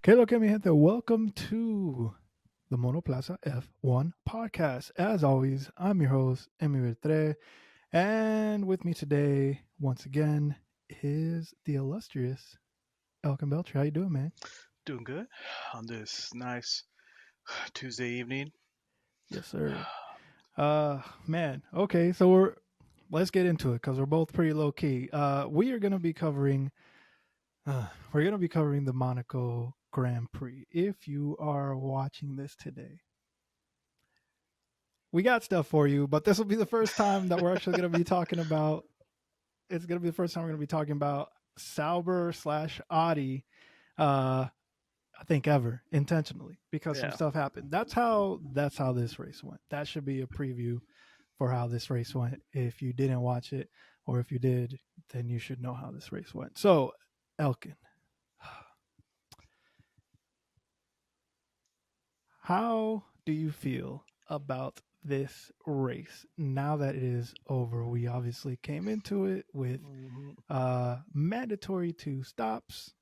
Que lo que mi gente, welcome to the Monoplaza F1 podcast. As always, I'm your host, Emi Vertre, and with me today, once again, is the illustrious Elkyn Belcher. How you doing, man? Doing good on this nice Tuesday evening. Yes, sir. Man, okay, so let's get into it because we're both pretty low key. We are gonna be covering we're gonna be covering the Monaco Grand Prix. If you are watching this today, we got stuff for you, but this will be the first time that we're actually going to be talking about. It's going to be the first time we're going to be talking about Sauber slash Audi. I think ever intentionally because some Yeah. stuff happened. That's how this race went. That should be a preview for how this race went. If you didn't watch it, or if you did, then you should know how this race went. So, Elkin, how do you feel about this race now that it is over? We obviously came into it with hmm mandatory two stops.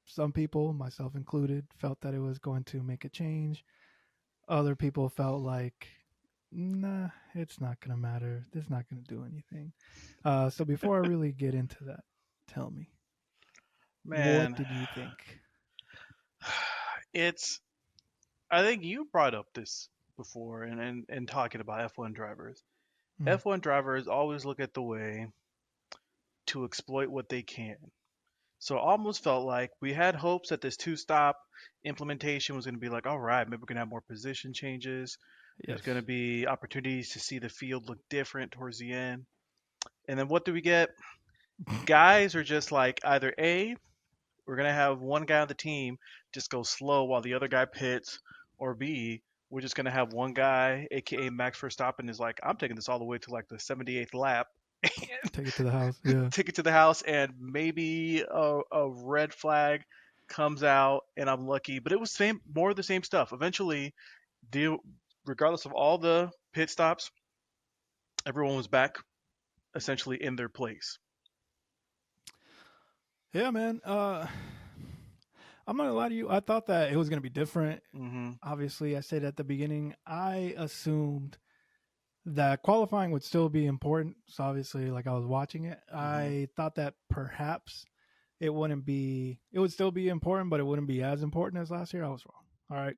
Some people, myself included, felt that it was going to make a change. Other people felt like, nah, it's not going to matter. It's not going to do anything. So before I really get into that, tell me, what Man, did you think? it's. I think you brought up this before in talking about F1 drivers. Mm, F1 drivers always look at the way to exploit what they can. So it almost felt like we had hopes that this two stop implementation was going to be like, all right, maybe we're going to have more position changes. There's going to yes. be opportunities to see the field look different towards the end. And then what do we get? Guys are just like either A, we're gonna have one guy on the team just go slow while the other guy pits, or B, we're just gonna have one guy, aka Max Verstappen, is like, I'm taking this all the way to like the 78th lap, Take it to the house. Yeah. take it to the house, and maybe a red flag comes out, and I'm lucky. But it was same, more of the same stuff. Eventually, the regardless of all the pit stops, everyone was back essentially in their place. Yeah, man. I'm not gonna lie to you. I thought that it was gonna be different. hmm Obviously, I said at the beginning, I assumed that qualifying would still be important. So obviously, like I was watching it, hmm I thought that perhaps it wouldn't be. It would still be important, but it wouldn't be as important as last year. I was wrong. All right,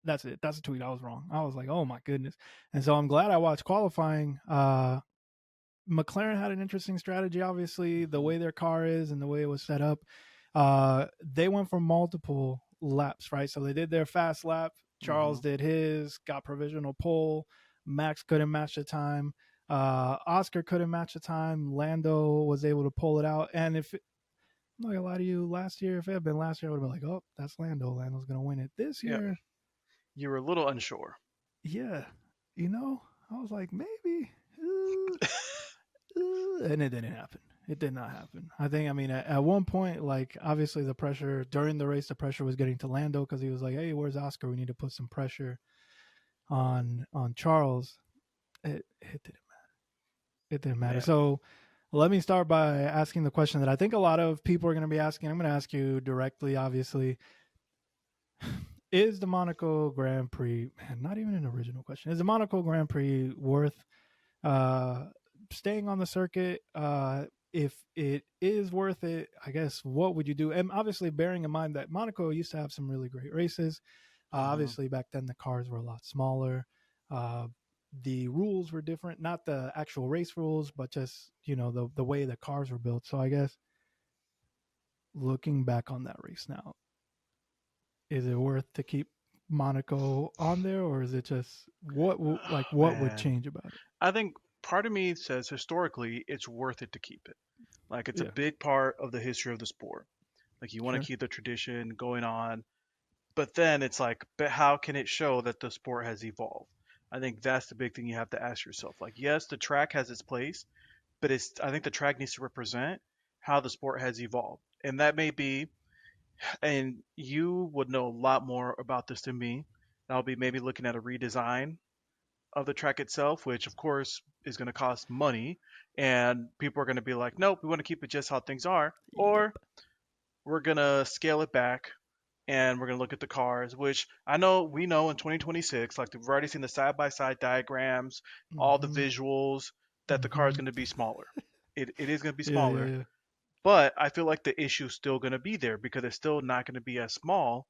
that's it. That's a tweet. I was wrong. I was like, oh my goodness. And so I'm glad I watched qualifying. McLaren had an interesting strategy. Obviously, the way their car is and the way it was set up, they went for multiple laps, right? So they did their fast lap. Charles hmm did his, got provisional pole. Max couldn't match the time. Oscar couldn't match the time. Lando was able to pull it out. And if I'm not gonna lie to you, last year, if it had been last year, I would have been like, oh, that's Lando. Lando's gonna win it. This Yeah, year, you were a little unsure. yeah, I was like, maybe. And it didn't happen. It did not happen. I think. I mean, at one point, like obviously the pressure during the race, the pressure was getting to Lando because he was like, "Hey, where's Oscar? We need to put some pressure on Charles." It didn't. It didn't matter. Yeah. So let me start by asking the question that I think a lot of people are going to be asking. I'm going to ask you directly. Obviously, is the Monaco Grand Prix? Man, not even an original question. Is the Monaco Grand Prix worth uh, staying on the circuit? If it is worth it, I guess what would you do? And obviously, bearing in mind that Monaco used to have some really great races. hmm Obviously, back then the cars were a lot smaller. Uh, the rules were different, not the actual race rules, but just the way the cars were built. So I guess looking back on that race now, is it worth to keep Monaco on there, or is it just what would Man, change about it? I think part of me says historically it's worth it to keep it. Like it's a Yeah, big part of the history of the sport. Like you want to sure. keep the tradition going on, but then it's like, but how can it show that the sport has evolved? I think that's the big thing you have to ask yourself. Like, yes, the track has its place, but I think the track needs to represent how the sport has evolved. And that may be, and you would know a lot more about this than me. I'll be maybe looking at a redesign of the track itself, which of course is going to cost money, and people are going to be like, nope, we want to keep it just how things are, Yep. or we're going to scale it back, and we're gonna look at the cars, which I know we know in 2026, like we've already seen the side by side diagrams, all the Mm-hmm. visuals, that the car is Mm-hmm. gonna be smaller. It is gonna be Yeah, yeah, smaller, yeah. but I feel like the issue's still gonna be there because it's still not gonna be as small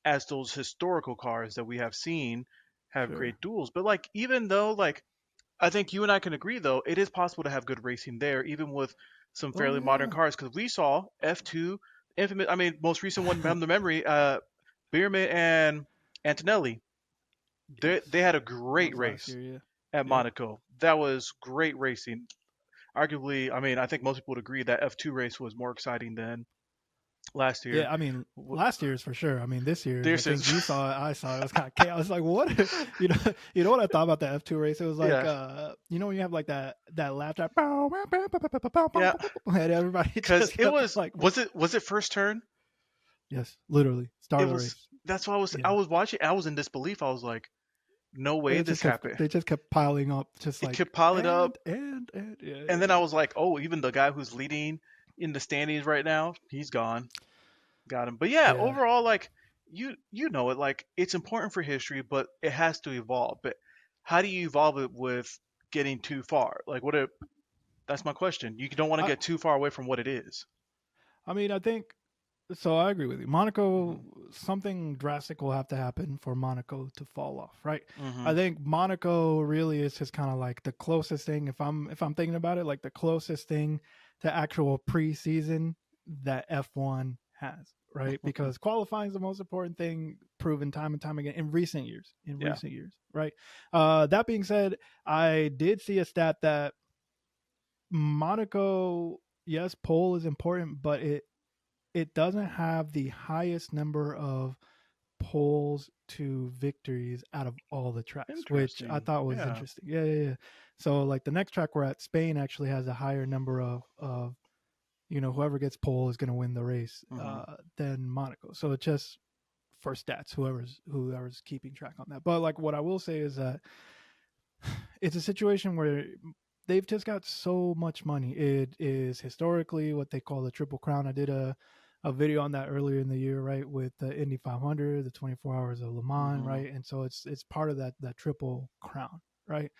as those historical cars that we have seen have Sure. great duels. But like even though like I think you and I can agree though, it is possible to have good racing there, even with some Oh fairly modern yeah. cars. Because we saw F2, infamous. I mean, most recent one from the memory, Bierman and Antonelli. Yes. They had a That great was last race year. Yeah. at Yep. Monaco. That was great racing. Arguably, I mean, I think most people would agree that F2 race was more exciting than last year. Yeah, I mean, last year's for sure. I mean, this year's. I This think is, you saw it. I saw it. It was kind of chaos. I was like, what? you know, you know what I thought about the F2 race? It was like, yeah, when you have like that laptop, yeah. and everybody Because just it kept was, like, was it first turn? yes, literally start It of the was. race. That's why I Yeah, was watching. I was in disbelief. I was like, no way this happened. they just kept piling up, just It like kept piling up, and yeah, and yeah, then I yeah. was like, oh, even the guy who's leading in the standings right now, he's gone. Got him. But yeah, Yeah. overall, like you know it, like it's important for history, but it has to evolve. But how do you evolve it with getting too far? Like what? That's my question. You don't want to I get too far away from what it is. I mean, I think so. I agree with you. Monaco, Mhm. something drastic will have to happen for Monaco to fall off, right? I Mhm. think Monaco really is just kind of like the closest thing. If I'm thinking about it, like the closest thing to actual preseason that F1 has, right? Because qualifying is the most important thing, proven time and time again in recent years. In Yeah. recent years, right? That being said, I did see a stat that Monaco, yes, pole is important, but it doesn't have the highest number of poles to victories out of all the tracks, which I Interesting. thought was Yeah. interesting. Yeah, yeah, yeah. So like the next track we're at, Spain actually has a higher number of whoever gets pole is going to win the race Mhm. than Monaco. So it just for stats, whoever's keeping track on that. But like what I will say is that it's a situation where they've just got so much money. It is historically what they call the Triple Crown. I did a video on that earlier in the year, right, with the Indy 500, the 24 Hours of Le Mans, Mhm. right, and so it's part of that Triple Crown, right.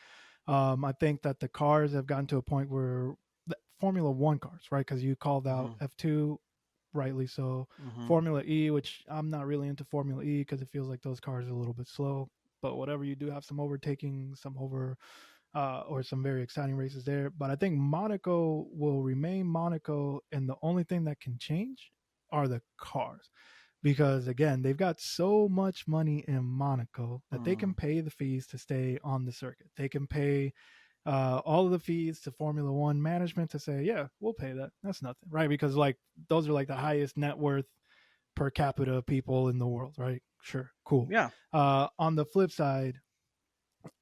I think that the cars have gotten to a point where the Formula One cars, right, because you called out Mhm. F2, rightly so. Mhm. Formula E, which I'm not really into Formula E because it feels like those cars are a little bit slow. But whatever, you do have some overtaking, some over or some very exciting races there. But I think Monaco will remain Monaco, and the only thing that can change are the cars. Because again, they've got so much money in Monaco that they can Mhm. pay the fees to stay on the circuit. They can pay all of the fees to Formula One management to say, yeah, we'll pay that. That's nothing, right? Because like those are like the highest net worth per capita people in the world, right? Sure, cool. Yeah. On the flip side,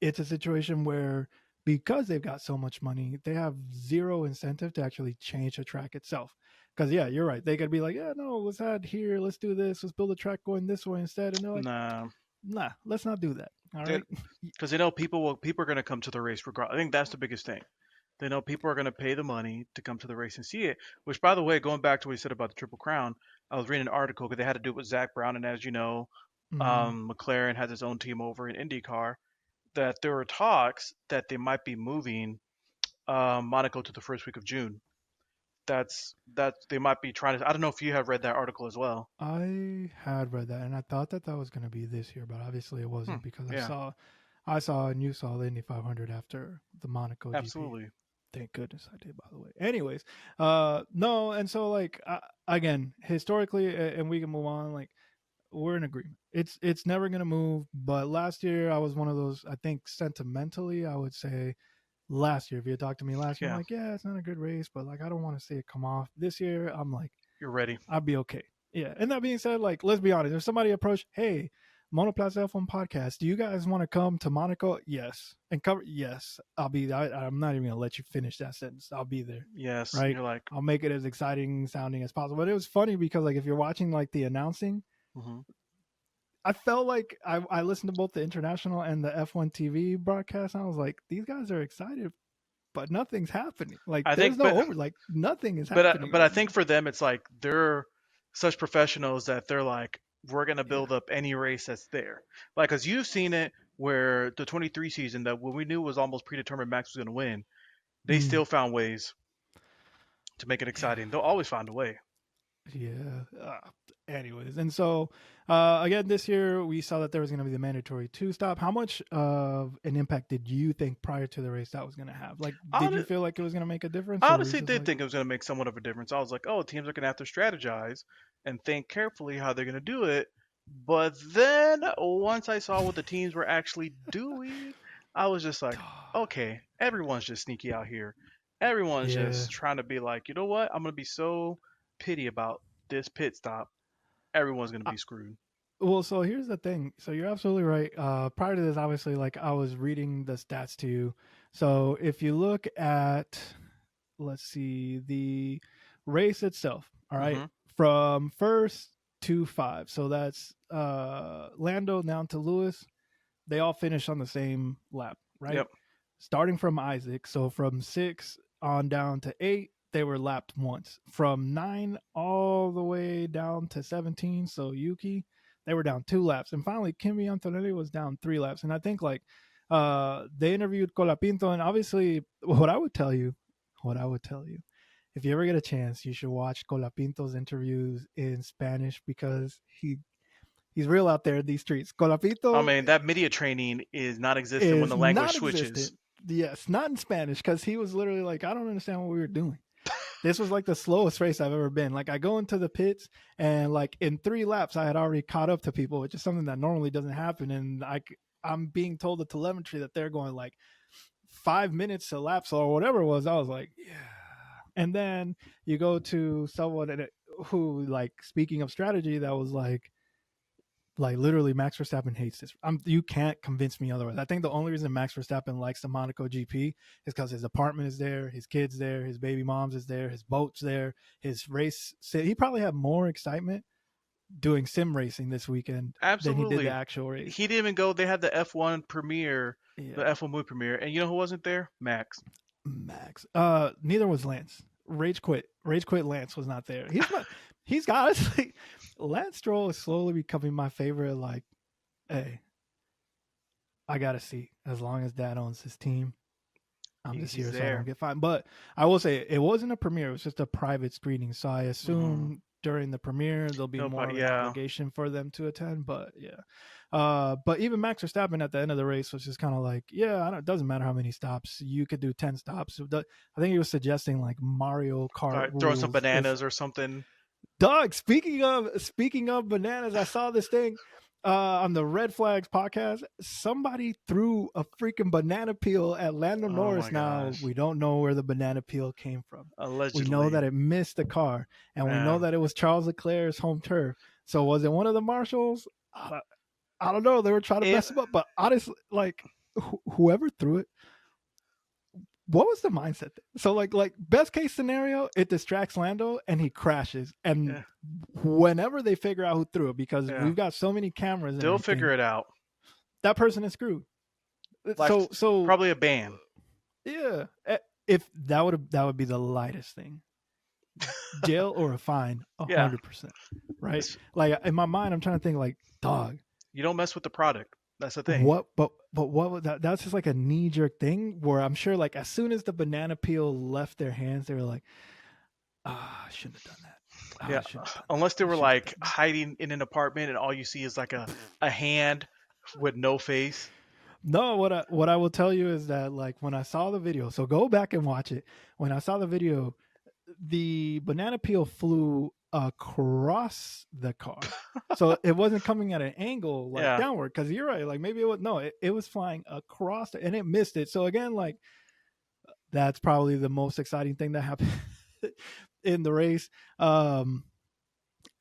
it's a situation where because they've got so much money, they have zero incentive to actually change the track itself. Because yeah, you're right. They could be like, yeah, no, let's add here, let's do this, let's build a track going this way instead. And they're like, Nah. nah, let's not do that. All right. Because they know people are going to come to the race regardless. I think that's the biggest thing. They know people are going to pay the money to come to the race and see it. Which, by the way, going back to what you said about the Triple Crown, I was reading an article because they had to do it with Zach Brown, and as you know, Mm-hmm. McLaren has its own team over in IndyCar. That there were talks that they might be moving Monaco to the first week of June. That they might be trying to. I don't know if you have read that article as well. I had read that, and I thought that was going to be this year, but obviously it Hmm. wasn't because Yeah, I saw, and you saw the Indy 500 after the Monaco GP. absolutely. Thank goodness I did, by the way. Anyways, no, and so like again, historically, and we can move on. Like we're in agreement. It's never gonna move. But last year, I was one of those. I think sentimentally, I would say last year. If you had talked to me last year, I'm Yeah, like, yeah, it's not a good race, but like I don't want to see it come off. This year, I'm like, you're ready. I'd be okay. Yeah. And that being said, like, let's be honest. If somebody approached, hey, Monoplaza F1 podcast, do you guys want to come to Monaco? Yes. And cover? Yes. I'll be. I'm not even gonna let you finish that sentence. I'll be there. Yes, Right. you're like. I'll make it as exciting sounding as possible. But it was funny because like if you're watching like the announcing, Mhm. I felt like I listened to both the international and the F1 TV broadcast. And I was like, these guys are excited, but nothing's happening. Like I there's think, no over. Like nothing is happening but I right think now. for them, it's like they're such professionals that they're like, we're gonna Yeah. build up any race that's there. Like, cause you've seen it where the 23 season that when we knew was almost predetermined Max was gonna win, they Mm, still found ways to make it yeah. exciting. They'll always find a way. Yeah. Anyways, and so again, this year we saw that there was going to be the mandatory two stop. How much of an impact did you think prior to the race that was going to have? Like, did you Hon- feel like it was going to make a difference, I or were you honestly just did like, think it was gonna make somewhat of a difference. I was like, oh, teams are gonna have to strategize and think carefully how they're gonna do it. But then once I saw what the teams were actually doing, I was just like, okay, everyone's just sneaky out here. Everyone's yeah. just trying to be like, you know what? I'm gonna be so pity about this pit stop. Everyone's gonna be screwed. Well, so here's the thing. So you're absolutely right. Prior to this, obviously, like I was reading the stats to you. So if you look at, let's see, the race itself, all right, Hmm. from first to five. So that's Lando down to Lewis. They all finished on the same lap, right? Yep. Starting from Isaac. So from six on down to eight, they were lapped once. From nine all the way down to 17, so Yuki, they were down two laps. And finally, Kimi Antonelli was down three laps. And I think like they interviewed Colapinto, and obviously, what I would tell you, if you ever get a chance, you should watch Colapinto's interviews in Spanish because he's real out there in these streets. I Colapinto mean, that media training is not existent when is the language not switches. existent. Yes, not in Spanish because he was literally like, I don't understand what we were doing. This was like the slowest race I've ever been. Like I go into the pits and like in three laps I had already caught up to people, which is something that normally doesn't happen. And I'm being told the telemetry that they're going like 5 minutes to laps or whatever it was. I was like, yeah. And then you go to someone who like speaking of strategy that was like literally Max Verstappen hates this. You can't convince me otherwise. I think the only reason Max Verstappen likes the Monaco GP is because his apartment is there, his kids there, his baby mom's is there, his boat's there, his race. He probably had more excitement doing sim racing this weekend than he did the Absolutely. actual race. He didn't even go. They had the F1 premiere, the Yeah, F1 movie premiere, and you know who wasn't there? Max. Max. Neither was Lance. Rage quit. Rage quit. Lance was not there. He's got honestly. Lance Stroll is slowly becoming my favorite. Like, hey, I gotta see. As long as Dad owns his team, I'm just He's here so I don't there. get fined. But I will say it wasn't a premiere; it was just a private screening. So I Hmm. assume during the premiere there'll be No, more of an yeah. obligation for them to attend. But yeah, but even Max Verstappen at the end of the race was just kind of like, yeah, it doesn't matter how many stops you could do, 10 stops. I think he was suggesting like Mario Kart Probably throwing some rules. If bananas or something. Doug, speaking of bananas, I saw this thing on the Red Flags podcast. Somebody threw a freaking banana peel at Lando Oh Norris. my Now gosh. we don't know where the banana peel came from. We know Allegedly. that it missed the car, and we know Yeah. that it was Charles Leclerc's home turf. So was it one of the marshals? I don't know. They were trying to It. mess him up, but honestly, like whoever threw it, what was the mindset there? So like best case scenario, it distracts Lando and he crashes. And Yeah. whenever they figure out who threw it, because Yeah. we've got so many cameras and They'll figure everything, it out. that person is screwed. Life. So Probably a ban. yeah, if that would be the lightest thing, jail or a fine, a Yeah. 100%, right? It's- Like in my mind, I'm trying to think like, dog, You don't mess with the product. That's the thing. what? But what was that? That's just like a knee jerk thing where I'm sure like as soon as the banana peel left their hands, they were like, I shouldn't have done that. Yeah. I shouldn't have done Unless they that. I were shouldn't have like done hiding in an apartment and all you see is like a hand with no face. that. No, what I will tell you is that like when I saw the video, so go back and watch it. When I saw the video, the banana peel flew across the car. So it wasn't coming at an angle like Yeah. downward because you're right. Like maybe it was no, it was flying across and it missed it. So again, like that's probably the most exciting thing that happened in the race. Um,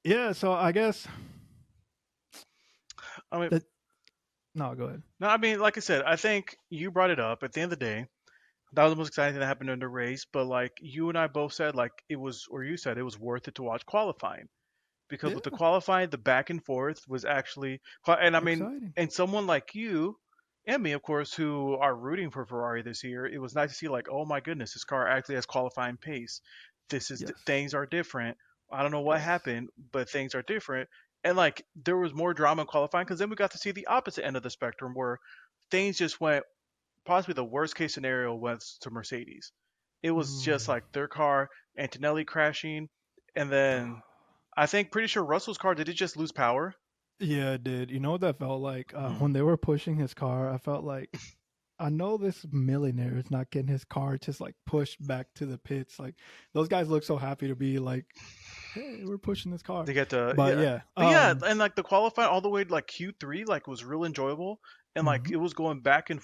yeah, so I guess I mean, that no, go ahead. no, I mean, like I said, I think you brought it up. At the end of the day, that was the most exciting thing that happened during the race. But like you and I both said, like it was, or you said it was worth it to watch qualifying because with the Yeah, qualifying, the back and forth was actually, and I mean, exciting. and someone like you and me, of course, who are rooting for Ferrari this year, it was nice to see like, oh my goodness, this car actually has qualifying pace. This is Yes. things are different. I don't know what Yes. happened, but things are different. And like there was more drama in qualifying because then we got to see the opposite end of the spectrum where things just went possibly the worst case scenario was to Mercedes. It was just Mm. like their car, Antonelli crashing, and then I think pretty sure Russell's car did it just lose power? Yeah, it did. You know what that felt like? Hmm. When they were pushing his car, I felt like I know this millionaire is not getting his car just like pushed back to the pits. Like those guys look so happy to be like, "Hey, we're pushing this car." They get to But yeah, yeah, but yeah, and like the qualifying all the way to like Q3 like was real enjoyable, and like mhm, it was going yep. back and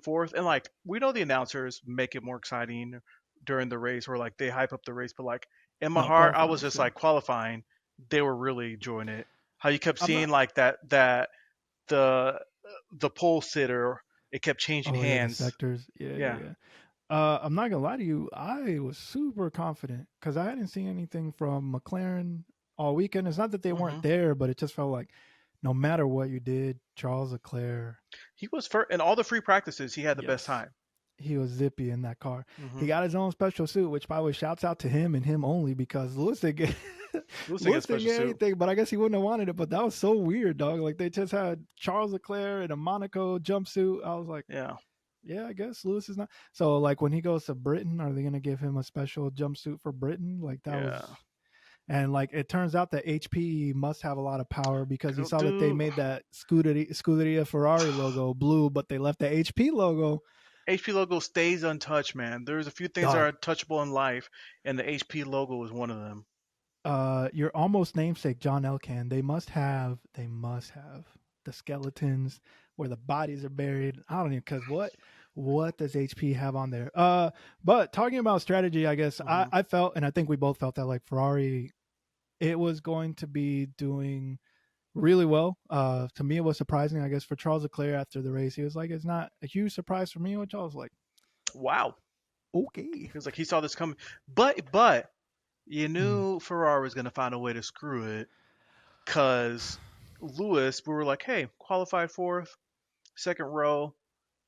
forth, and like we know the announcers make it more exciting during the race, where like they hype up the race, but like in my No, heart I qualifying was was just good. like qualifying, they were really enjoying it. How you kept I'm seeing not. like that the the pole sitter it kept changing Oh yeah, the hands. sectors. Yeah, yeah, Yeah. yeah. I'm not gonna lie to you. I was super confident because I hadn't seen anything from McLaren all weekend. It's not that they weren't Hmm. there, but it just felt like no matter what you did, Charles Leclerc, He was first in all the free practices. He had the best yes, time. he was zippy in that car. He Hmm. got his own special suit, which by the way, shouts out to him and him only because Lewis didn't get Lewis didn't get a Lewis didn't special get suit. anything, but I guess he wouldn't have wanted it. But that was so weird, dog. Like they just had Charles Leclerc in a Monaco jumpsuit. I was like, Yeah. yeah, I guess Lewis is not. So like when he goes to Britain, are they gonna give him a special jumpsuit for Britain? Like that was, Yeah. and like it turns out that HP must have a lot of power because you saw that they Dude, made that Scuderia Ferrari logo blue, but they left the HP logo. HP logo stays untouched, man. There's a few things that are Dog, untouchable in life, and the HP logo is one of them. your almost namesake John Elkan. They must have the skeletons where the bodies are buried. I don't even because what does HP have on there? But talking about strategy, I guess Hmm. I felt, and I think we both felt that like Ferrari, it was going to be doing really well. To me, it was surprising. I guess for Charles Leclerc after the race, he was like, "It's not a huge surprise for me," which I was like, Wow. "Okay." He was like, he saw this coming. But you Mm. knew Ferrari was going to find a way to screw it because Lewis, we were like, hey, qualified fourth, second row,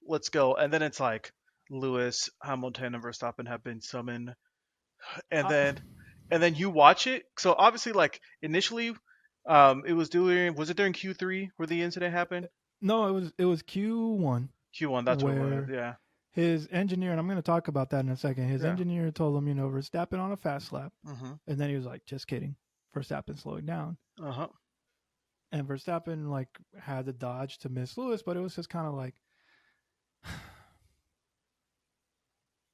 let's go. And then it's like Lewis, Hamilton, and Verstappen have been summoned. And Uh, then you watch it. So obviously, like initially, was it during Q3 where the incident happened? no, it was Q1 Q1, that's what it was. where Yeah, his engineer, and I'm going to talk about that in a second. His yeah. engineer told him, Verstappen on a fast lap, Mhm. and then he was like, "Just kidding, Verstappen slowing down." Uh huh. And Verstappen like had the dodge to miss Lewis, but it was just kind of like,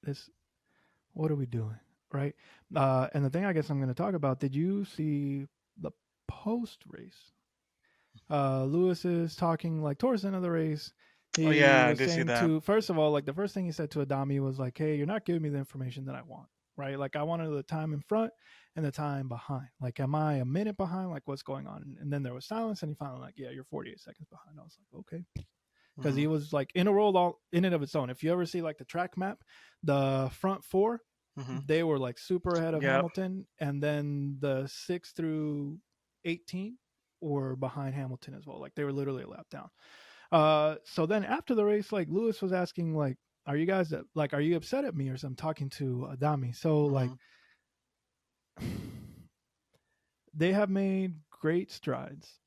this. What are we doing, right? And the thing I guess I'm going to talk about. Did you see the post race? Lewis is talking like towards the end of the race. Oh He yeah, I was did see saying that. to first of all, like the first thing he said to Adami was like, "Hey, you're not giving me the information that I want, right? Like I wanted the time in front and the time behind. Like, am I a minute behind? Like, what's going on?" And then there was silence, and he finally like, "Yeah, you're 48 seconds behind." I was like, "Okay," because he Mhm. was like in a role all in and of its own. If you ever see like the track map, the front four, Mhm. they were like super ahead of Yep. Hamilton, and then the 6 through 18 were behind Hamilton as well. Like they were literally a lap down. So then after the race, like Lewis was asking, like, "Are you guys like, are you upset at me or something?" Talking to Adami. So like, Mhm. they have made great strides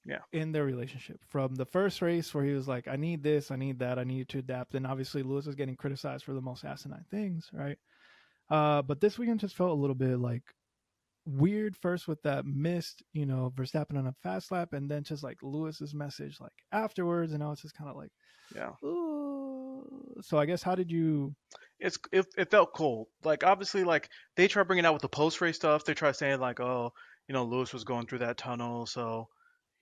Yeah. in their relationship from the first race where he was like, "I need this, I need that, I need to adapt." And obviously Lewis was getting criticized for the most asinine things, right? But this weekend just felt a little bit like weird first with that missed, Verstappen on a fast lap, and then just like Lewis's message like afterwards, and I was just kind of like, Yeah. ooh. So I guess how did you? It felt cool. Like obviously, like they try bringing out with the post race stuff. They try saying like, oh, Lewis was going through that tunnel, so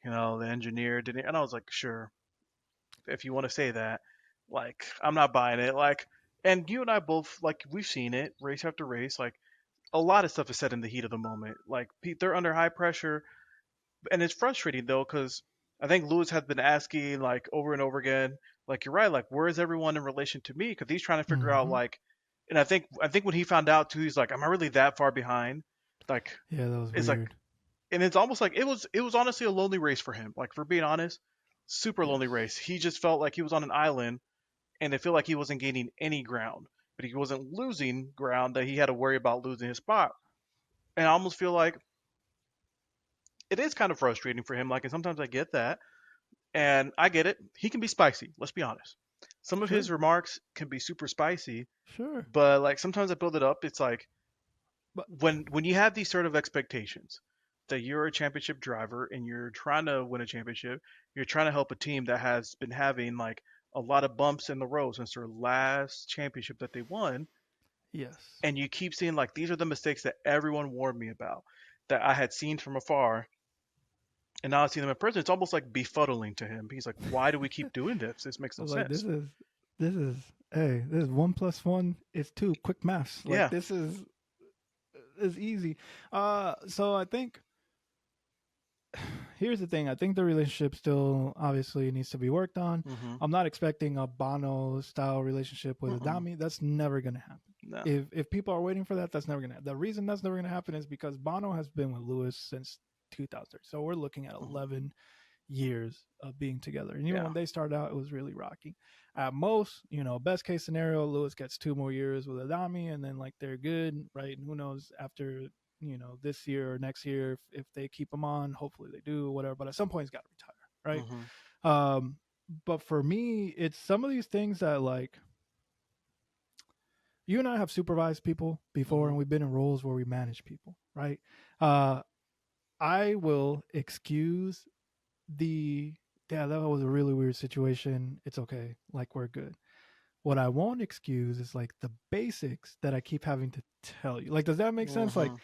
the engineer didn't. And I was like, sure, if you want to say that, like I'm not buying it. Like, and you and I both like we've seen it race after race. Like a lot of stuff is said in the heat of the moment. Like they're under high pressure, and it's frustrating though because I think Lewis has been asking like over and over again, like you're right, like where is everyone in relation to me? Because he's trying to figure out Mm-hmm. like, and I think when he found out too, he's like, am I really that far behind? Like Yeah, that was it's like, weird. and it's almost like it was honestly a lonely race for him. Like for being honest, super lonely Yes. race. He just felt like he was on an island, and it felt like he wasn't gaining any ground, but he wasn't losing ground that he had to worry about losing his spot. And I almost feel like it is kind of frustrating for him. Like, and sometimes I get that, and I get it. He can be spicy. Let's be honest. Some of his Sure, remarks can be super spicy, sure. but like sometimes I build it up. It's like But when you have these sort of expectations that you're a championship driver and you're trying to win a championship, you're trying to help a team that has been having like a lot of bumps in the road since their last championship that they won, yes. and you keep seeing like these are the mistakes that everyone warned me about, that I had seen from afar, and now I see them in person. It's almost like befuddling to him. He's like, "Why do we keep doing this? This makes I no was like, sense." this is, hey, this is 1 plus 1 is 2. Quick maths. Like Yeah. this is easy. So I think here's the thing. I think the relationship still obviously needs to be worked on. Mm-hmm. I'm not expecting a Bono style relationship with Mm-mm. Adami. That's never gonna happen. No. If people are waiting for that, that's never gonna happen. The reason that's never gonna happen is because Bono has been with Lewis since 2000. So we're looking at Mm-hmm. 11 years of being together. And even Yeah. when they started out, it was really rocky. At most, best case scenario, Lewis gets 2 more years with Adami, and then like they're good, right? And who knows after this year or next year if they keep him on. Hopefully they do, whatever. But at some point, he's got to retire, Mm-hmm. right? But for me, it's some of these things that like you and I have supervised people before, Mm-hmm. and we've been in roles where we manage people, right? Uh, I will excuse the yeah, that was a really weird situation. It's okay. Like we're good. What I won't excuse is like the basics that I keep having to tell you. Like, does that make sense? Like, Mm-hmm.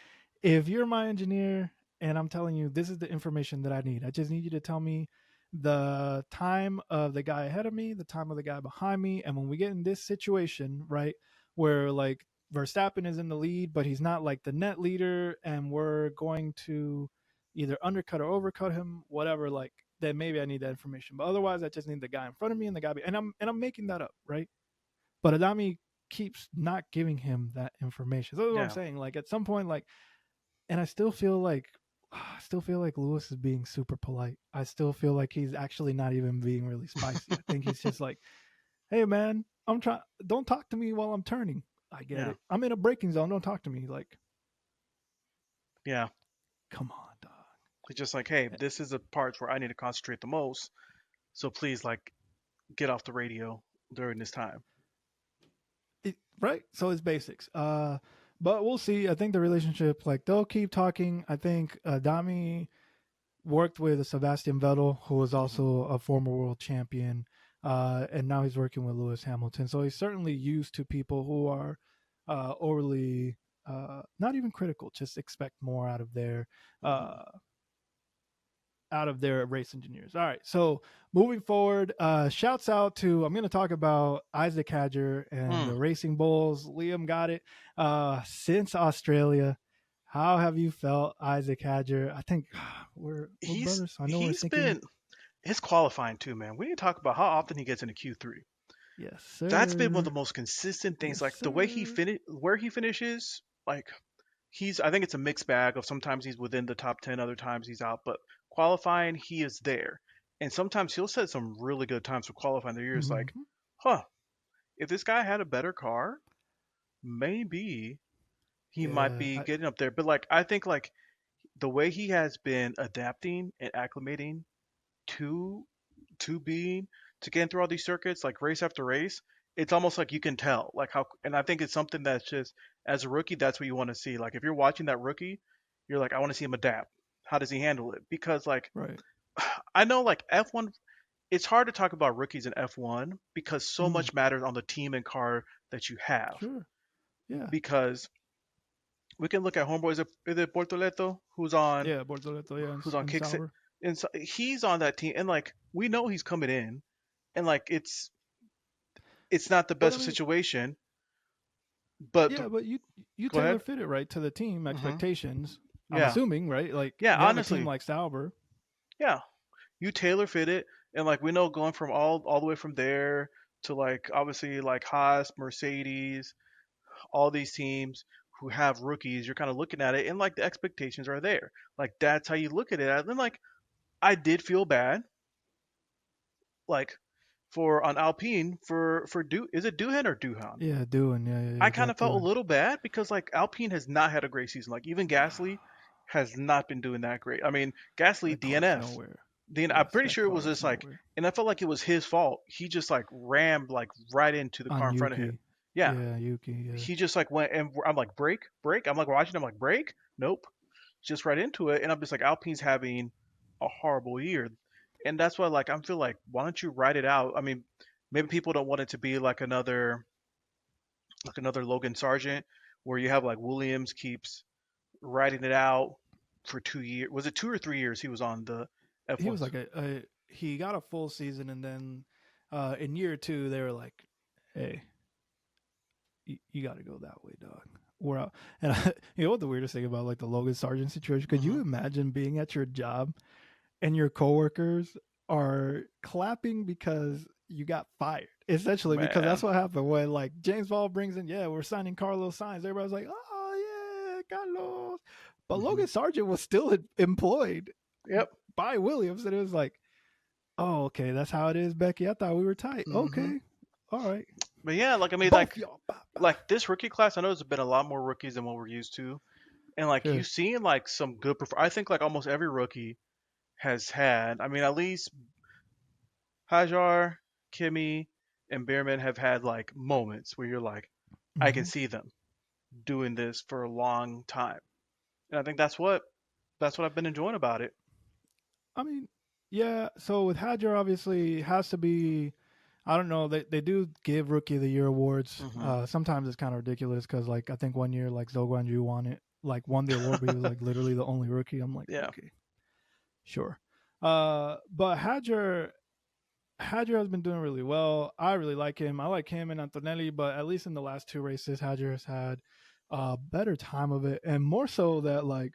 if you're my engineer and I'm telling you this is the information that I need, I just need you to tell me the time of the guy ahead of me, the time of the guy behind me, and when we get in this situation, right, where like Verstappen is in the lead, but he's not like the net leader, and we're going to either undercut or overcut him, whatever. Like, then maybe I need that information. But otherwise, I just need the guy in front of me and the guy, and I'm making that up, right? But Adami keeps not giving him that information. So that's what I'm Yeah. saying. Like at some point, like, and I still feel like Lewis is being super polite. I still feel like he's actually not even being really spicy. I think he's just like, "Hey, man, I'm trying. Don't talk to me while I'm turning. I get Yeah. it. I'm in a braking zone. Don't talk to me. Like, Yeah. come on, dog." It's just like, hey, this is the parts where I need to concentrate the most. So please, like, get off the radio during this time. Right? So it's basics. But we'll see. I think the relationship, like, they'll keep talking. I think Dami worked with Sebastian Vettel, who was Mm-hmm. also a former world champion, and now he's working with Lewis Hamilton. So he's certainly used to people who are overly not even critical, just expect more Mm-hmm. uh, out of their race engineers. All right, so moving forward, shouts out to I'm going to talk about Isaac Hadger and Mm. the Racing Bulls. Liam got it since Australia. How have you felt, Isaac Hadger? I think we're He's brothers. So I know we're he's syncing. been his qualifying too, man. We need to talk about how often he gets into Q3. Yes, That's been one of the sir. most consistent things. Yes, Like the way sir. where he finishes, like he's I think it's a mixed bag of sometimes he's within the top 10, other times he's out, but qualifying he is there. And sometimes he'll set some really good times for qualifying. The years like, Mm-hmm. huh, if this guy had a better car, maybe he might Yeah, be getting up there. But like I think like the way he has been adapting and acclimating to to being to getting through all these circuits, like race after race, it's almost like you can tell, like how. And I think it's something that's just as a rookie, that's what you want to see. Like if you're watching that rookie, you're like, I want to see him adapt. How does he handle it? Because like right. I know like F1, it's hard to talk about rookies in F1 because so Mm, much matters on the team and car that you have. sure. Yeah. Because we can look at homeboys. Is it Bortoleto Yeah, Bortoleto, yeah, who's on in kicks it, Sauber. and so he's on that team, and like we know he's coming in, and like it's not the But I best mean, situation, but yeah, but you go tailor ahead. fit it right to the team Hmm. expectations. I'm Yeah, assuming, right? Like yeah. you have a team Honestly, like Sauber. yeah. You tailor fit it, and like we know going from all the way from there to like obviously like Haas, Mercedes, all these teams who have rookies, you're kind of looking at it, and like the expectations are there. Like that's how you look at it. And then like I did feel bad, like for on Alpine for is it Duhan or Duhan? Yeah, doing. Yeah, yeah, I yeah. kind Jack of felt a doing. little bad because like Alpine has not had a great season. Like even Gasly has not been doing that great. I mean, Gasly That car's DNF. nowhere. I'm Yes, pretty that sure it was car is just like, nowhere. and I felt like it was his fault. He just like rammed like right into the car On in front of him. Yuki. Yeah, Yeah, Yuki, yeah. he just like went, and I'm like, brake, brake. I'm like watching. I'm like, brake. Nope, just right into it. And I'm just like, Alpine's having a horrible year, and that's why like I feel like, why don't you write it out? I mean, maybe people don't want it to be like another Logan Sargent, where you have like Williams keeps writing it out for 2 years. Was it 2 or 3 years he was on the He F1? was like he got a full season, and then in year two they were like, "Hey, you got to go that way, dog. We're out." And you know what the weirdest thing about like the Logan Sargent situation? Could Hmm. you imagine being at your job and your coworkers are clapping because you got fired? Essentially, because that's Man. what happened when like James Ball brings in, yeah, we're signing Carlos Sainz. Everybody's like, oh yeah, Carlos. But Hmm. Logan Sargent was still employed Yep. by Williams, and it was like, oh, okay, that's how it is, Becky. I thought we were tight. Hmm. Okay, all right, But yeah, like I mean, both y'all. Bah, bah. like this rookie class, I know there's been a lot more rookies than what we're used to, and like Sure. you've seen like some good. I think like almost every rookie has had. I mean, at least Hajar, Kimmy, and Behrman have had like moments where you're like, I can Mm-hmm. see them doing this for a long time, and I think that's what I've been enjoying about it. I mean, yeah. So with Hadger, obviously, it has to be. I don't know. They do give Rookie of the Year awards. Hmm. Sometimes it's kind of ridiculous because, like, I think one year, like Zhou Guanyu won the award, but he was like literally the only rookie. I'm like, Yeah. okay, sure. But Hadger has been doing really well. I really like him. I like him and Antonelli, but at least in the last two races, Hadger has had a better time of it, and more so that like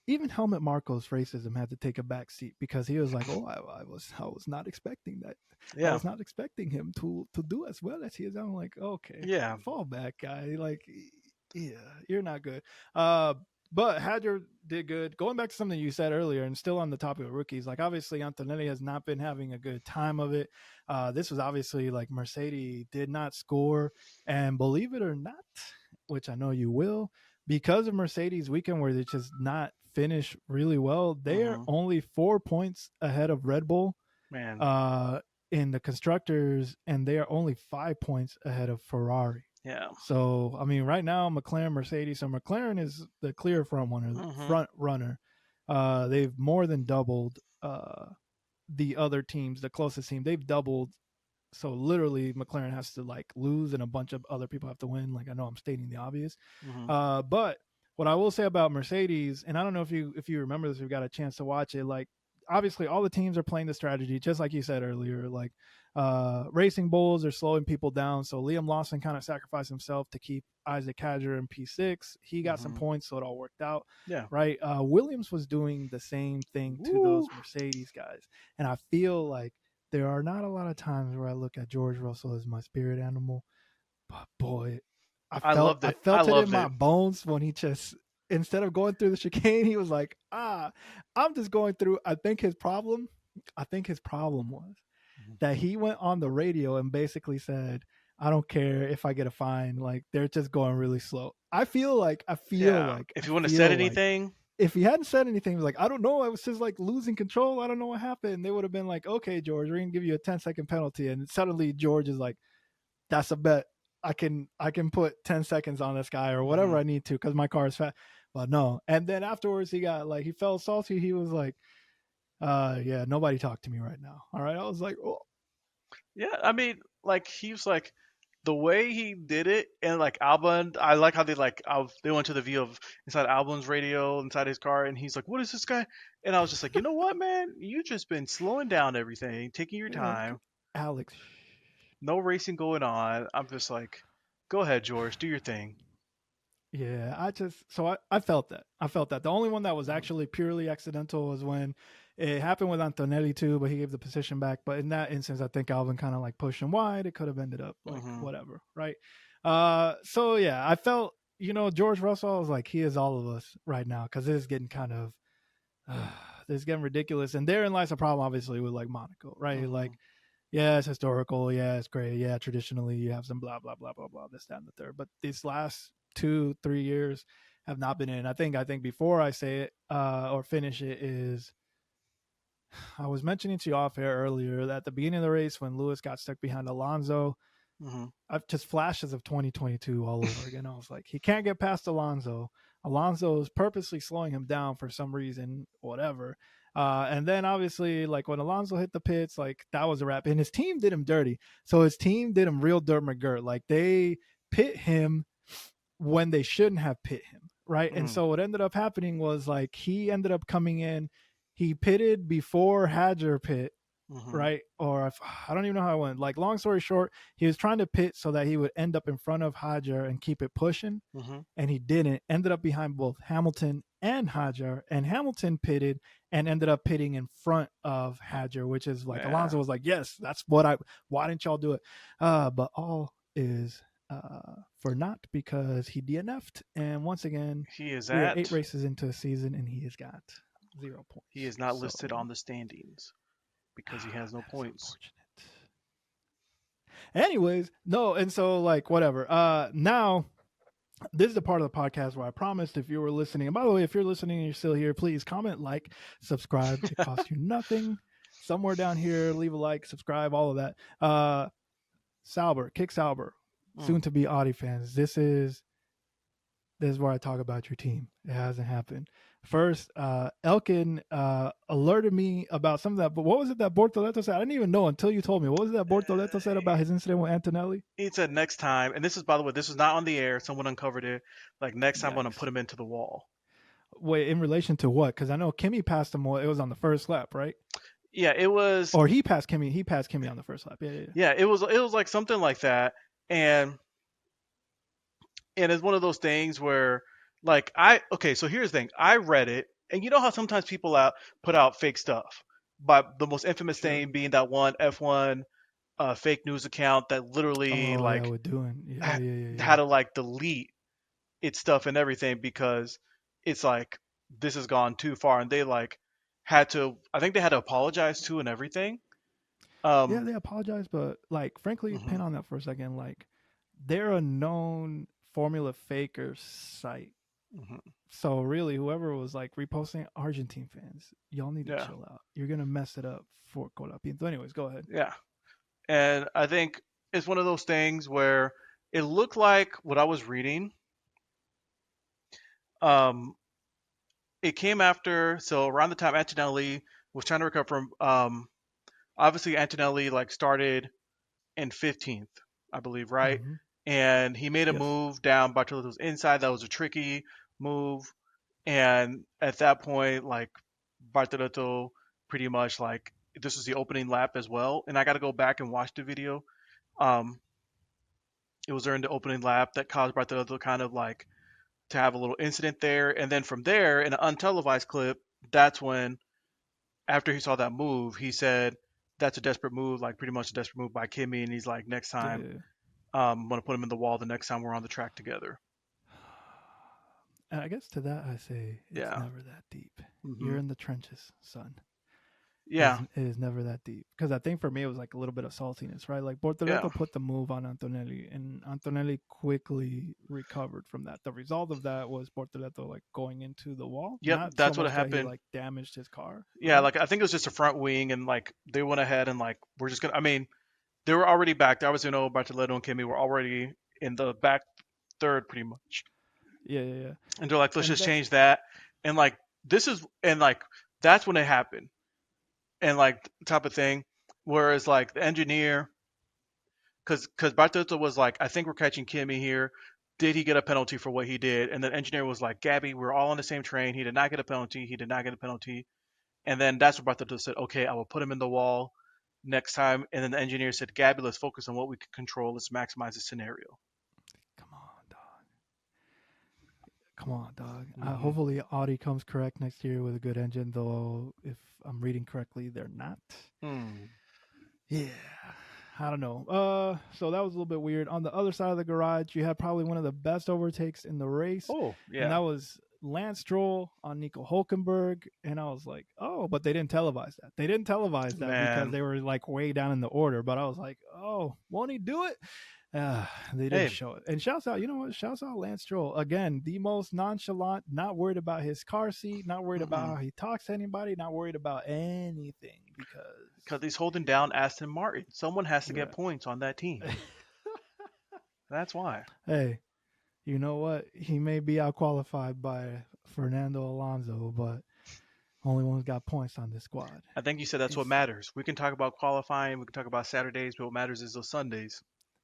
even Helmut Marko's racism had to take a back seat because he was like, "Oh, I was not expecting that. I Yeah. was not expecting him to do as well as he is." I'm like, "Okay, Yeah. fall back, guy. Like, yeah, you're not good." Uh, but Hadger did good. Going back to something you said earlier, and still on the topic of rookies, like obviously Antonelli has not been having a good time of it. This was obviously like Mercedes did not score, and believe it or not, which I know you will, because of Mercedes weekend where they just not finish really well, they are Hmm. only 4 points ahead of Red Bull Man. uh, in the constructors, and they are only 5 points ahead of Ferrari. Yeah. So I mean, right now McLaren, Mercedes. So McLaren is the clear Hmm. front runner. They've more than doubled the other teams, the closest team. They've doubled, so literally McLaren has to like lose and a bunch of other people have to win. Like I know I'm stating the obvious, Hmm. but what I will say about Mercedes, and I don't know if you remember this, if you got a chance to watch it, like obviously all the teams are playing the strategy just like you said earlier. Like racing bulls are slowing people down, so Liam Lawson kind of sacrificed himself to keep Isaac Hadger in P6. He got some Hmm. points, so it all worked out. Yeah. Right, Williams was doing the same thing to Woo. those Mercedes guys, and I feel like there are not a lot of times where I look at George Russell as my spirit animal, but boy, I I felt loved I it. I felt it in loved my it. bones when he just instead of going through the chicane, he was like, I'm just going through. I think his problem was that he went on the radio and basically said, I don't care if I get a fine, like they're just going really slow. Yeah. If I you wouldn't have said feel like anything, if he hadn't said anything, he was like, I don't know, I was just like losing control. I don't know what happened. They would have been like, okay, George, we're gonna give you a 10-second penalty. And suddenly George is like, that's a bet. I can put 10 seconds on this guy or hmm whatever I need to because my car is fast. But no. And then afterwards he got like he felt salty. He was like, yeah, nobody talk to me right now. All right. I was like, oh yeah. I mean, like he was like the way he did it, and like Albon. I like how they went to the view of inside Albon's radio inside his car, and he's like, "What is this guy?" And I was just like, you know what, man? You just been slowing down everything, taking your you're like, time, Alex. no racing going on. I'm just like, go ahead, George, do your thing. Yeah, I felt that. I felt that. The only one that was Hmm. actually purely accidental was when it happened with Antonelli too, but he gave the position back. But in that instance, I think Alvin kind of like pushed him wide. It could have ended up like Hmm. whatever, right? So yeah, I felt George Russell was like he is all of us right now because it is getting kind of this is getting ridiculous, and therein lies a problem obviously with like Monaco, right? Like Hmm. yeah, it's historical. Yeah, it's great. Yeah, traditionally you have some blah blah blah blah blah this that and the third. But these last 2 3 years, have not been in. I think before I say it or finish it is I was mentioning to you off air earlier that at the beginning of the race when Lewis got stuck behind Alonso, Mm-hmm. I've just flashes of 2022 all over again. I was like, he can't get past Alonso. Alonso is purposely slowing him down for some reason, whatever. And then obviously, like when Alonso hit the pits, like that was a wrap. And his team did him dirty. So his team did him real dirt McGirt. Like they pit him when they shouldn't have pit him, right? And Mm-hmm. so what ended up happening was like he ended up coming in. He pitted before Hadger pit, Mm-hmm. right? Or if, I don't even know how it went. Like long story short, he was trying to pit so that he would end up in front of Hadjar and keep it pushing, Mm-hmm. and he didn't. Ended up behind both Hamilton and Hadjar, and Hamilton pitted and ended up pitting in front of Hadjar, which is like Yeah. Alonso was like, "Yes, that's what I. Why didn't y'all do it?" But all is for naught because he DNF'd, and once again, He is we are 8 at. races into a season, and he has got 0 He points. is not listed So on the standings because he has no that is points. unfortunate. Anyways, no, and so like whatever. Now this is the part of the podcast where I promised if you were listening, and by the way, if you're listening and you're still here, please comment, like, subscribe. It costs you nothing. Somewhere down here, leave a like, subscribe, all of that. Sauber, kick Sauber, Mm. soon to be Audi fans. This is where I talk about your team. It hasn't happened. First, Elkyn alerted me about some of that. But what was it that Bortoleto said? I didn't even know until you told me. What was it that Bortoleto said about his incident with Antonelli? He said next time, and this is, by the way, this was not on the air. Someone uncovered it. Like, next time I'm gonna Yikes. put him into the wall. Wait, in relation to what? Because I know Kimmy passed him. It was on the first lap, right? Yeah, it was. Or he passed Kimmy. He passed Kimmy on the first lap. Yeah, yeah, yeah. Yeah, it was. It was like something like that, and it's one of those things where, like, okay. So here's the thing. I read it, and you know how sometimes people put out fake stuff. But the most infamous Sure. thing being that one F1 fake news account that literally Oh yeah, like we're doing. Yeah, ha- yeah, yeah, had yeah. to like delete its stuff and everything because it's like this has gone too far, and they like had to. I think they had to apologize to and everything. Yeah, Um, they apologize, but like, frankly, mhm. pin on that for a second. Like, they're a known Formula Faker site. Mhm. So really, whoever was like reposting Argentine fans, y'all need to Yeah, chill out. You're gonna mess it up for Colapinto. Anyways, go ahead. yeah, and I think it's one of those things where it looked like what I was reading. Um, it came after, so around the time Antonelli was trying to recover from. Obviously Antonelli like started in 15th, I believe, right? Mm-hmm. And he made a Yes. move down Bartolo's inside. That was a tricky move. And at that point, like Bartolotto pretty much like this was the opening lap as well. And I got to go back and watch the video. Um, it was during the opening lap that caused Bartolotto kind of like to have a little incident there. And then from there, in an untelevised clip, that's when after he saw that move, he said that's a desperate move, like pretty much a desperate move by Kimmy. And he's like, next time, Yeah. I'm gonna put him in the wall the next time we're on the track together. And I guess to that I say it's Yeah. never that deep. Hmm. You're in the trenches, son. Yeah. It is never that deep. Because I think for me it was like a little bit of saltiness, right? Like Yeah. Bortoleto put the move on Antonelli, and Antonelli quickly recovered from that. The result of that was Bortoleto like going into the wall, Yep. not so That's what much that he happened. like damaged his car, Yeah. right? Like I think it was just a front wing, and like they went ahead and like we're just gonna. I mean, they were already back. There was Bartoletto and Kimmy were already in the back third pretty much, Yeah, yeah, yeah. and they're like, let's And just that, change that. And like this is and like that's when it happened, and like type of thing. Whereas like the engineer because Bartolo was like, I think we're catching Kimmy here. Did he get a penalty for what he did? And the engineer was like, Gabby, we're all on the same train. He did not get a penalty. He did not get a penalty. And then that's what Bartolo said, okay, I will put him in the wall next time. And then the engineer said, Gabby, let's focus on what we can control. Let's maximize the scenario. come on, dog. Come on, dog. Hmm. Hopefully Audi comes correct next year with a good engine, though if I'm reading correctly, they're not. Hmm. Yeah. I don't know. So that was a little bit weird. On the other side of the garage, you had probably one of the best overtakes in the race, Oh, and yeah. that was Lance Stroll on Nico Hulkenberg. And I was like, oh, but they didn't televise that. They didn't televise that because Man. they were like way down in the order. But I was like, oh, won't he do it? They didn't Hey, show it. And shouts out, you know what? Shouts out Lance Stroll. Again, the most nonchalant, not worried about his car seat, not worried about how he talks to anybody, not worried about anything because because he's holding down Aston Martin. Someone has to you're get points on that team. right. That's why. Hey, you know what? He may be out qualified by Fernando Alonso, but only one's got points on this squad. I think you said that's what It's matters. We can talk about qualifying, we can talk about Saturdays, but what matters is those Sundays.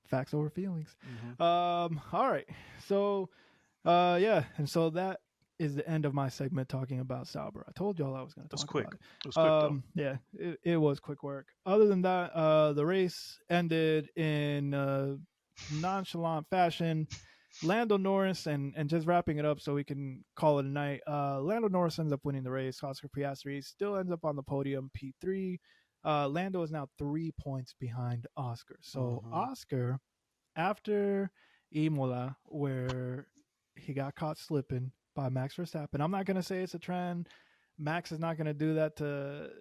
facts over feelings. Hmm. All right. So yeah, and so that is the end of my segment talking about Sauber. I told y'all I was going It to was talk quick. about It was it. quick though. Yeah, it was quick work. Other than that, the race ended in nonchalant fashion. Lando Norris and just wrapping it up so we can call it a night. Lando Norris ends up winning the race. Oscar Piastri still ends up on the podium, P3. Lando is now 3 points behind Oscar. So Hmm. Oscar, after Imola, where he got caught slipping by Max Verstappen. I'm not gonna say it's a trend. Max is not gonna do that to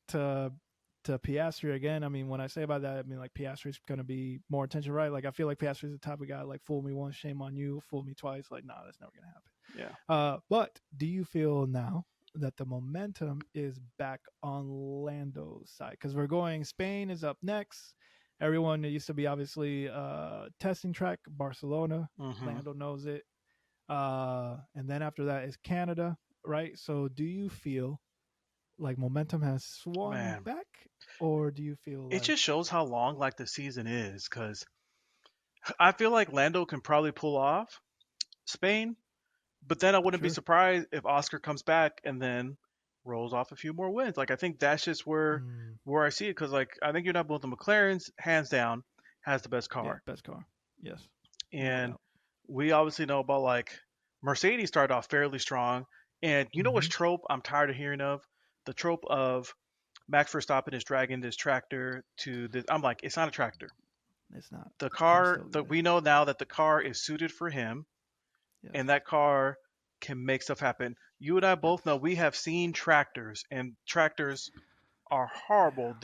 to Piastri again. I mean, when I say about that, I mean like Piastri's gonna be more attention, right? Like I feel like Piastri's the type of guy like fool me once, shame on you. Fool me twice, like nah, that's never gonna happen. Yeah. But do you feel now that the momentum is back on Lando's side? Because we're going. Spain is up next. Everyone, it used to be obviously testing track Barcelona. Hmm. Lando knows it. And then after that is Canada, right? So do you feel like momentum has swung Man, back, or do you feel it like just shows how long like the season is because I feel like Lando can probably pull off Spain, but then I wouldn't be sure? surprised if Oscar comes back and then rolls off a few more wins. Like I think that's just Mm, where I see it because like I think you're not both the McLarens hands down has the best yeah, car, best car. Yes, no and doubt. we obviously know about like Mercedes started off fairly strong, and you know what's Mm-hmm. trope I'm tired of hearing of the trope of Max Verstappen is dragging this tractor to this. I'm like it's not a tractor. It's not. The The car's car still that good. we know now that the car is suited for him Yes. and that car can make stuff happen. You and I Yes. both know we have seen tractors, and tractors are horrible.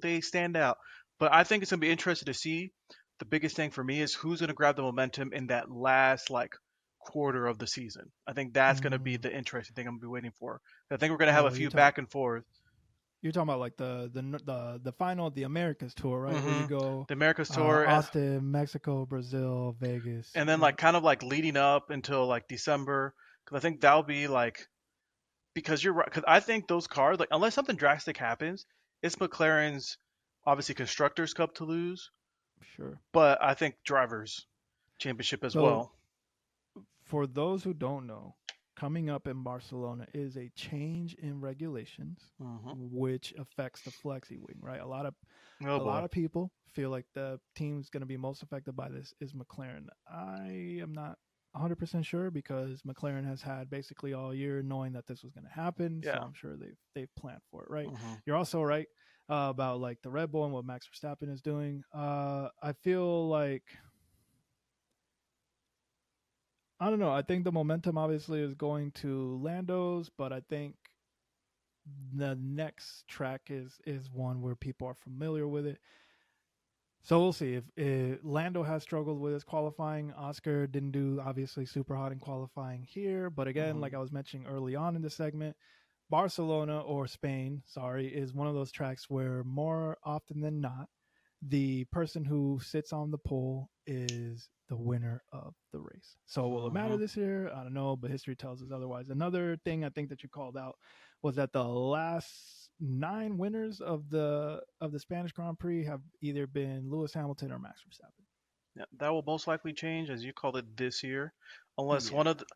They stand out, but I think it's gonna be interesting to see. The biggest thing for me is who's gonna grab the momentum in that last like quarter of the season. I think that's gonna be Mm. the interesting thing I'm gonna be waiting for. I think we're gonna have a Oh, few back and forth. you're talking about like the final of the Americas tour, right? Where you Hmm. go The Americas tour, Austin, Mexico, Brazil, Vegas, and then like right? kind of like leading up until like December, because I think that'll be like because you're right. Because I think those cars, like, unless something drastic happens, it's McLaren's obviously constructors' cup to lose, Sure. but I think drivers' championship as So well. for those who don't know, coming up in Barcelona is a change in regulations Hmm. which affects the flexi wing, right? Oh A lot boy. of people feel like the team's going to be most affected by this is McLaren. I am not 100% sure because McLaren has had basically all year knowing that this was going to happen, so Yeah. I'm sure they've planned for it, right? Hmm. You're also right about like the Red Bull and what Max Verstappen is doing. I feel like I don't know. I think the momentum obviously is going to Lando's, but I think the next track is one where people are familiar with it. So we'll see if Lando has struggled with his qualifying. Oscar didn't do obviously super hot in qualifying here, but again, like Hmm. I was mentioning early on in the segment, Barcelona or Spain, sorry, is one of those tracks where more often than not, the person who sits on the pole is the winner of the race. So will it matter Hmm. this year? I don't know, but history tells us otherwise. Another thing I think that you called out was that the last 9 winners of the Spanish Grand Prix have either been Lewis Hamilton or Max Verstappen. Yeah, that will most likely change, as you called it, this year, unless Yeah, one of the.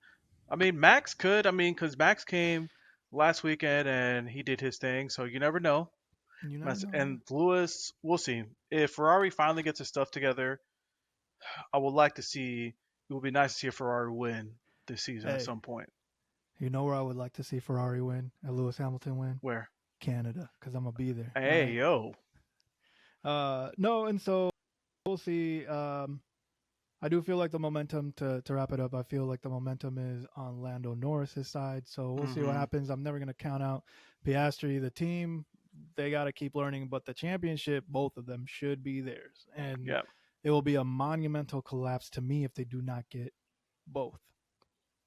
I mean, Max could. I mean, because Max came last weekend and he did his thing, so you never know. you never know. Yeah. And Lewis, we'll see. If Ferrari finally gets his stuff together, I would like to see. It would be nice to see a Ferrari win this season at Hey, some point. you know where I would like to see Ferrari win and Lewis Hamilton win? Where? Canada, because I'm gonna be there. All Hey, right. yo. No, and so we'll see. I do feel like the momentum to wrap it up. I feel like the momentum is on Lando Norris's side. So we'll see what Hmm. happens. I'm never gonna count out Piastri. The team, they got to keep learning, but the championship, both of them should be theirs. And Yeah. It will be a monumental collapse to me if they do not get both.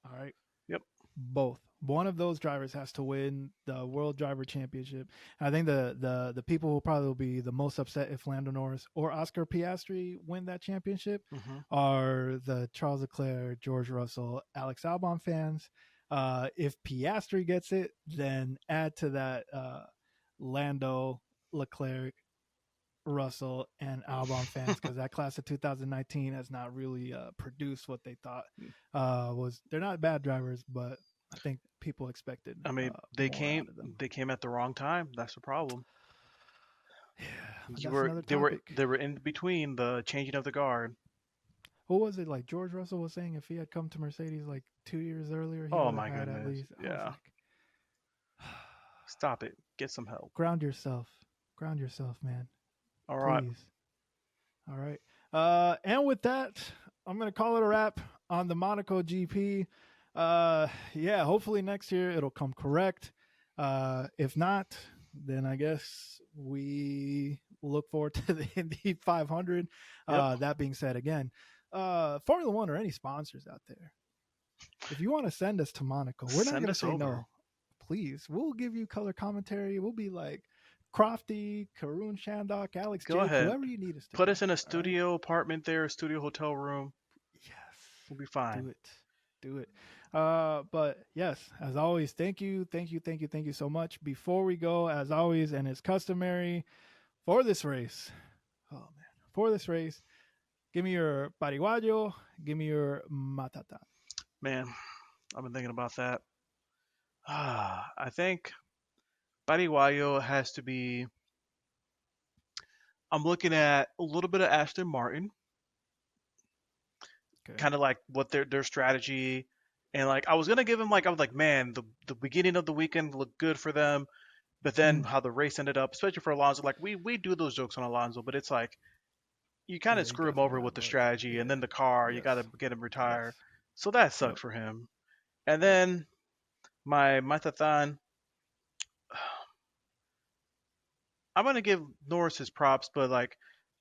All right. Yep. Both. One of those drivers has to win the World Driver Championship. And I think the people who probably will be the most upset if Lando Norris or Oscar Piastri win that championship are the Charles Leclerc, George Russell, Alex Albon fans. If Piastri gets it, then add to that Lando, Leclerc, Russell, and Albon fans, because that class of 2019 has not really produced what they thought was. They're not bad drivers, but I think people expected. I mean, more out of them. they came at the wrong time. That's the problem. Yeah, You that's were another they were topic. they were in between the changing of the guard. What was it like? George Russell was saying if he had come to Mercedes like 2 years earlier, he Oh would have my had at goodness. least. I was Yeah. like, Stop it. Get some help. ground yourself, man. All right. Please. All right. And with that, I'm gonna call it a wrap on the Monaco GP. Yeah, hopefully next year it'll come correct. If not, then I guess we look forward to the Indy 500. Yep. That being said, again, Formula One or any sponsors out there, if you want to send us to Monaco, we're not Send gonna us say over. no. Please, we'll give you color commentary. We'll be like Crofty, Karun Shandok, Alex Go Jake, ahead. whoever you need us to Put be. us in a All right? studio apartment there, a studio hotel room. Yes. We'll be fine. Do it. But yes, as always, thank you so much. Before we go, as always, and it's customary for this race, give me your pariguayo, give me your matata. Man, I've been thinking about that. I think Pariguayo has to be. I'm looking at a little bit of Aston Martin, Okay. kind of like what their strategy, and like I was gonna give him like I was like, man, the beginning of the weekend looked good for them, but then how the race ended up, especially for Alonso, like we do those jokes on Alonso, but it's like you kind Yeah, of he screw him definitely over got with the bugged. strategy, and Yeah. then the car, you Yes. got to get him Yes. retired, so that sucked Yep. for him. And Yep. then my Matathan, I'm gonna give Norris his props, but like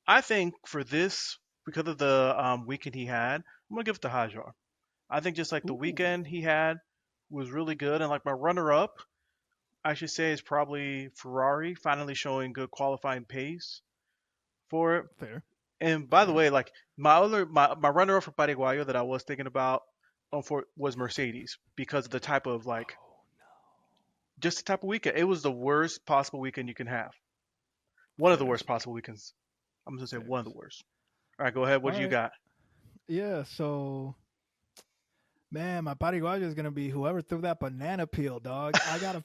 I think for this, because of the weekend he had, I'm gonna give it to Hajar. I think just like the Ooh. weekend he had was really good, and like my runner-up, I should say, is probably Ferrari, finally showing good qualifying pace for it. Fair. And by the way, like my runner-up for Paraguayo that I was thinking about for was Mercedes because of the type of like Oh no. just the type of weekend. It was the worst possible weekend you can have. One of the worst Fairs. possible weekends. I'm just gonna say one of the Fairs. worst. All right, go ahead. What All do you right. got? Yeah. So, man, my pariguayo is gonna be whoever threw that banana peel, dog. I gotta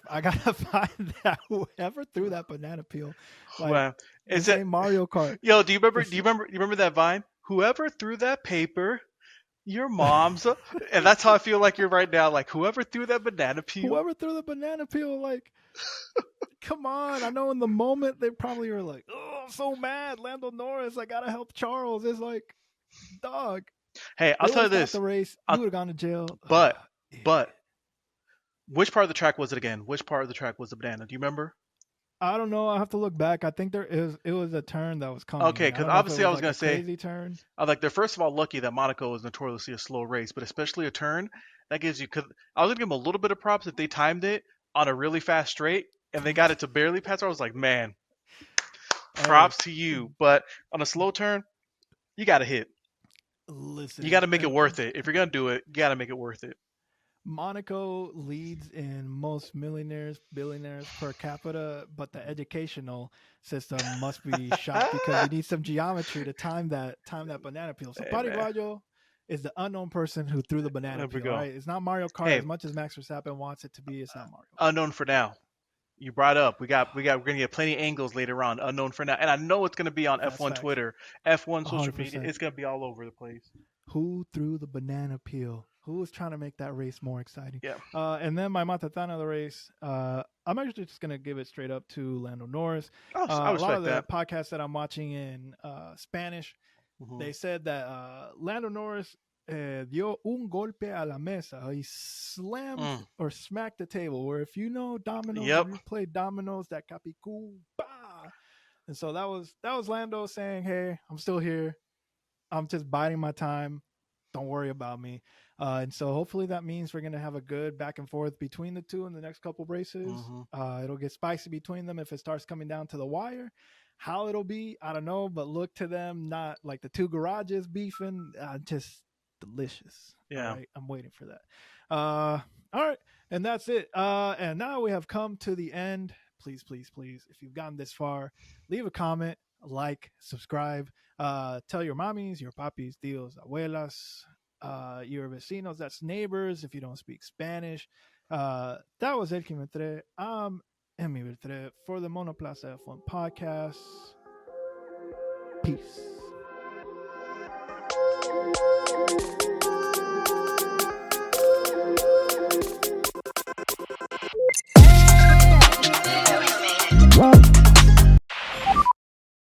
find that whoever threw that banana peel. Like, Well, is this it ain't Mario Kart. yo? Do you remember? This Do you remember that Vine? Whoever threw that paper, your mom's. And that's how I feel like you're right now. Like whoever threw that banana peel. whoever threw the banana peel, like, come on. I know in the moment they probably were like, oh, I'm so mad. Lando Norris, I gotta help Charles. It's like, dog. Hey, I'll They tell would you have stopped this. the race. You would have gone to jail. But Idiot. but which part of the track was it again? Which part of the track was the banana? Do you remember? I don't know. I have to look back. I think it was a turn that was coming. Okay, I because don't know if it obviously I was was like gonna a say crazy turn. I like they're first of all lucky that Monaco is notoriously a slow race, but especially a turn that gives you. Cause I was gonna give them a little bit of props if they timed it on a really fast straight and they got it to barely pass. I was like, man, Hey, props to you. But on a slow turn, you got to hit. You got listen, to make it worth it. If you're gonna do it, you got to make it worth it. Monaco leads in most millionaires, billionaires per capita, but the educational system must be shot because you need some geometry to time that banana peel. So Hey man, Pariguayo is the unknown person who threw the banana there we peel. All go. right, it's not Mario Kart Hey, as much as Max Verstappen wants it to be. It's not Mario Kart. unknown for now. You brought up. We're gonna get plenty of angles later on. Unknown for now, and I know it's gonna be on That's F1 facts. Twitter, F1 social media. 100%. It's gonna be all over the place. Who threw the banana peel? Who was trying to make that race more exciting? Yeah. And then my matatana of the race, I'm actually just going to give it straight up to Lando Norris. I A lot of respect the that. podcasts that I'm watching in Spanish, they said that Lando Norris dio un golpe a la mesa. He slammed or smacked the table. Where if you know dominoes, Yep. if you play dominoes, that capicu, bah. And so that was Lando saying, "Hey, I'm still here. I'm just biding my time. Don't worry about me. And so hopefully that means we're gonna have a good back and forth between the two in the next couple races. Mm-hmm. It'll get spicy between them if it starts coming down to the wire. How it'll be, I don't know, but look to them not like the two garages beefing. Just delicious. All Yeah. right, I'm waiting for that. All right, and that's it. And now we have come to the end. Please, please, please, if you've gotten this far, leave a comment, like, subscribe, tell your mommies, your papis, tios, abuelas, your vecinos, that's neighbors if you don't speak Spanish. That was Elkyn Metre. I'm Emi Bertre for the Monoplaza F1 podcast. Peace.